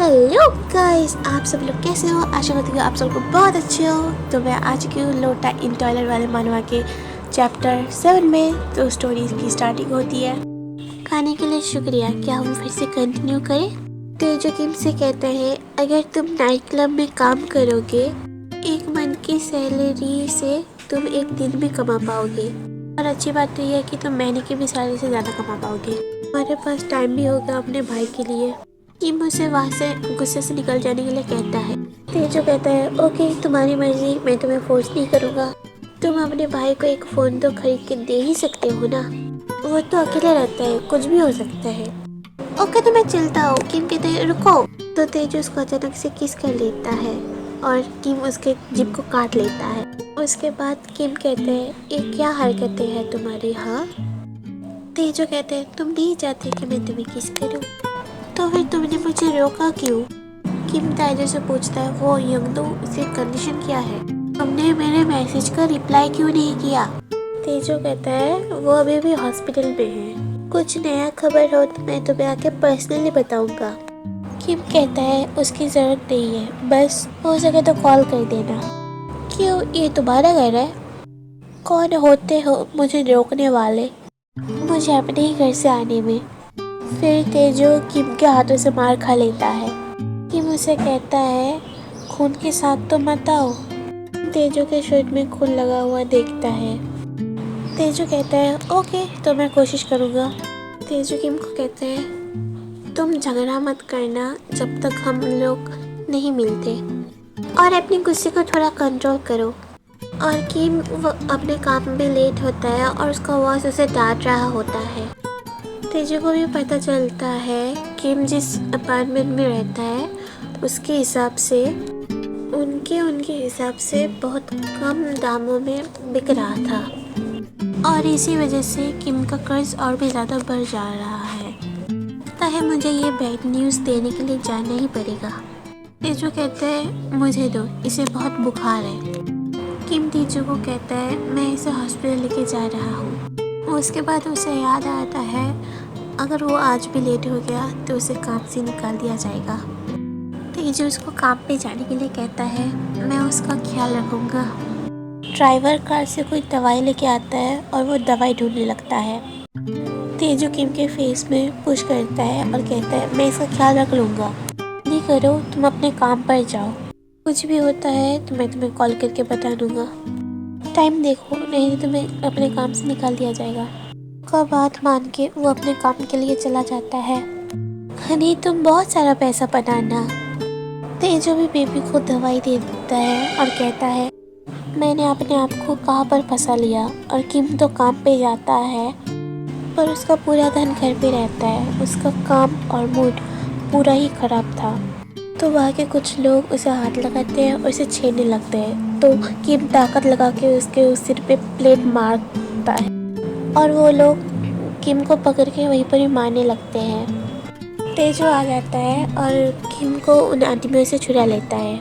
Hello guys, आप सब लोग कैसे हो? आशा करती हूँ आप सबको बहुत अच्छे हो। तो मैं आ चुकी हूँ लोटा इन टॉयलर वाले मानवा के चैप्टर 7 में। तो स्टोरी की स्टार्टिंग होती है। खाने के लिए शुक्रिया, क्या हम फिर से कंटिन्यू करें? तेजो किम से कहता है, अगर तुम नाइट क्लब में काम करोगे, एक मंथ की सैलरी से तुम एक दिन भी कमा पाओगे। और अच्छी बात तो यह है कि तुम महीने की भी सैलरी से ज़्यादा कमा पाओगे। हमारे पास टाइम भी होगा अपने भाई के लिए। किम उसे वहाँ से गुस्से से निकल जाने के लिए कहता है। तेजो कहता है, ओके तुम्हारी मर्जी, मैं तुम्हें फोर्स नहीं करूँगा। तुम अपने भाई को एक फ़ोन तो खरीद के दे ही सकते हो ना। वो तो अकेले रहता है, कुछ भी हो सकता है। ओके तो मैं चलता हूँ। किम कहते हैं, रुको। तो तेजो उसको अचानक से किस कर लेता है और किम उसके जिप को काट लेता है। उसके बाद किम कहते हैं, ये क्या हरकतें हैं तुम्हारी? हाँ। तेजो कहते हैं, तुम नहीं चाहते कि मैं तुम्हें किस करूँ, तो फिर तुमने मुझे रोका क्यों? किम तेजो से पूछता है, वो यंगदो, इसकी कंडीशन क्या है? तुमने मेरे मैसेज का रिप्लाई क्यों नहीं किया? तेजो कहता है, वो अभी भी हॉस्पिटल में है। कुछ नया खबर हो तो मैं तुम्हें आके पर्सनली बताऊंगा। किम कहता है, उसकी जरूरत नहीं है, बस हो सके तो कॉल कर देना। क्यों, ये तुम्हारा घर है? कौन होते हो मुझे रोकने वाले? मुझे अपने ही घर से आने में। फिर तेजो किम के हाथों से मार खा लेता है। किम उसे कहता है, खून के साथ तो मत आओ। तेजो के शर्ट में खून लगा हुआ देखता है। तेजो कहता है, ओके तो मैं कोशिश करूँगा। तेजो किम को कहते हैं, तुम झगड़ा मत करना जब तक हम लोग नहीं मिलते, और अपने गुस्से को थोड़ा कंट्रोल करो। और किम वो अपने काम में लेट होता है और उसका बॉस उसे डांट रहा होता है। तेजो को भी पता चलता है किम जिस अपार्टमेंट में रहता है उसके हिसाब से उनके हिसाब से बहुत कम दामों में बिक रहा था, और इसी वजह से किम का कर्ज और भी ज़्यादा बढ़ जा रहा है। लगता है मुझे ये बैड न्यूज़ देने के लिए जाना ही पड़ेगा। तेजो कहते हैं, मुझे दो, इसे बहुत बुखार है। किम तेजो को कहता है, मैं इसे हॉस्पिटल लेके जा रहा हूँ। उसके बाद उसे याद आता है, अगर वो आज भी लेट हो गया तो उसे काम से निकाल दिया जाएगा। तेजो उसको काम पे जाने के लिए कहता है, मैं उसका ख्याल रखूँगा। ड्राइवर कार से कोई दवाई लेके आता है और वो दवाई ढूंढने लगता है। तेजो किम के फेस में पुश करता है और कहता है, मैं इसका ख्याल रख लूँगा। नहीं करो, तुम अपने काम पर जाओ। कुछ भी होता है तो मैं तुम्हें कॉल करके बता दूँगा। टाइम देखो, नहीं तो तुम्हें अपने काम से निकाल दिया जाएगा। का बात मान के वो अपने काम के लिए चला जाता है। हनी, तुम बहुत सारा पैसा बनाना। तेजो भी बेबी को दवाई दे देता है और कहता है, मैंने अपने आप को कहाँ पर फंसा लिया। और किम तो काम पे जाता है पर उसका पूरा धन घर पे रहता है। उसका काम और मूड पूरा ही खराब था। तो वहाँ के कुछ लोग उसे हाथ लगाते हैं और उसे छेड़ने लगते हैं। तो किम ताकत लगा के उसके सिर पे प्लेट मारता है और वो लोग किम को पकड़ के वहीं पर ही मारने लगते हैं। तेजो आ जाता है और किम को उन आदमियों से छुड़ा लेता है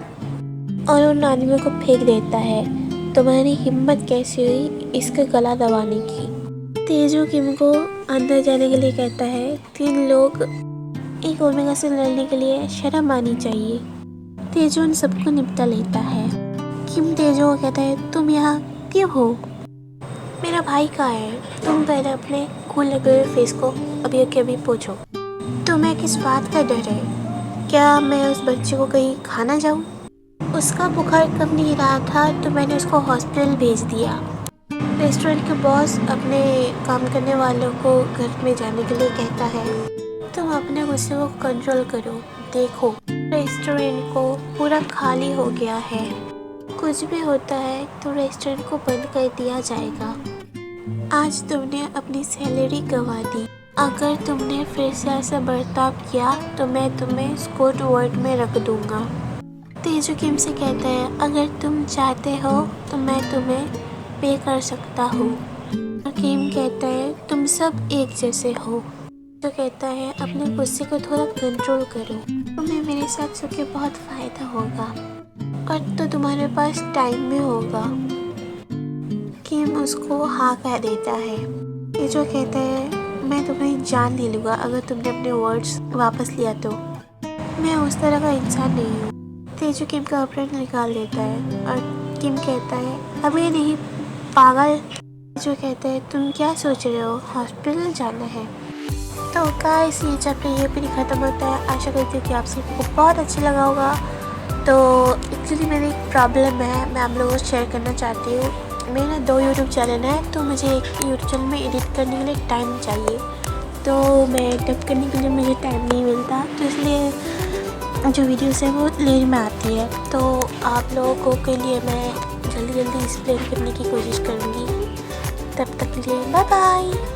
और उन आदमियों को फेंक देता है। तुम्हारी हिम्मत कैसी हुई इसका गला दबाने की? तेजो किम को अंदर जाने के लिए कहता है, 3 लोग एक ओमेगा से लड़ने के लिए शर्म आनी चाहिए। तेजो उन सबको निपटा लेता है। किम तेजो को कहता है, तुम यहाँ क्यों हो? मेरा भाई कहाँ है? तुम पहले अपने खून लगे हुए फेस को अभी के अभी पोछो। तुम्हें किस बात का डर है? क्या मैं उस बच्चे को कहीं खाना जाऊँ? उसका बुखार कम नहीं रहा था तो मैंने उसको हॉस्पिटल भेज दिया। रेस्टोरेंट के बॉस अपने काम करने वालों को घर में जाने के लिए कहता है, तुम अपने गुस्से को कंट्रोल करो। देखो, रेस्टोरेंट को पूरा खाली हो गया है। कुछ भी होता है तो रेस्टोरेंट को बंद कर दिया जाएगा। आज तुमने अपनी सैलरी गंवा दी। अगर तुमने फिर से ऐसा बर्ताव किया तो मैं तुम्हें स्कोट वार्ड में रख दूंगा। तेजो किम से कहता है, अगर तुम चाहते हो तो मैं तुम्हें पे कर सकता हूँ। और किम कहता है, तुम सब एक जैसे हो। तो कहता है, अपने गुस्से को थोड़ा कंट्रोल करो, तुम्हें मेरे साथ सो के बहुत फ़ायदा होगा और तो तुम्हारे पास टाइम भी होगा। किम उसको हाँ कह देता है। ये जो कहता है, मैं तुम्हें जान ले लूँगा अगर तुमने अपने वर्ड्स वापस लिया तो। मैं उस तरह का इंसान नहीं हूँ। तेजू किम का गर्लफ्रेंड निकाल देता है और किम कहता है अभी नहीं पागल। तेजू कहता है तुम क्या सोच रहे हो, हॉस्पिटल जाना है। तो गाइस ये चैप्टर ये भी ख़त्म होता है। आशा करती हूँ कि आप सबको बहुत अच्छा लगा होगा। तो एक्चुअली मेरी एक प्रॉब्लम है, मैं आप लोगों को शेयर करना चाहती हूँ। मेरा 2 यूट्यूब चैनल है, तो मुझे एक यूट्यूब चैनल में एडिट करने के लिए टाइम चाहिए, तो मैं एडिट करने के लिए मुझे टाइम नहीं मिलता, तो इसलिए जो वीडियोस है वो लेट में आती है। तो आप लोगों के लिए मैं जल्दी एक्सप्लेन करने की कोशिश करूँगी। तब तक के लिए बाय बाय।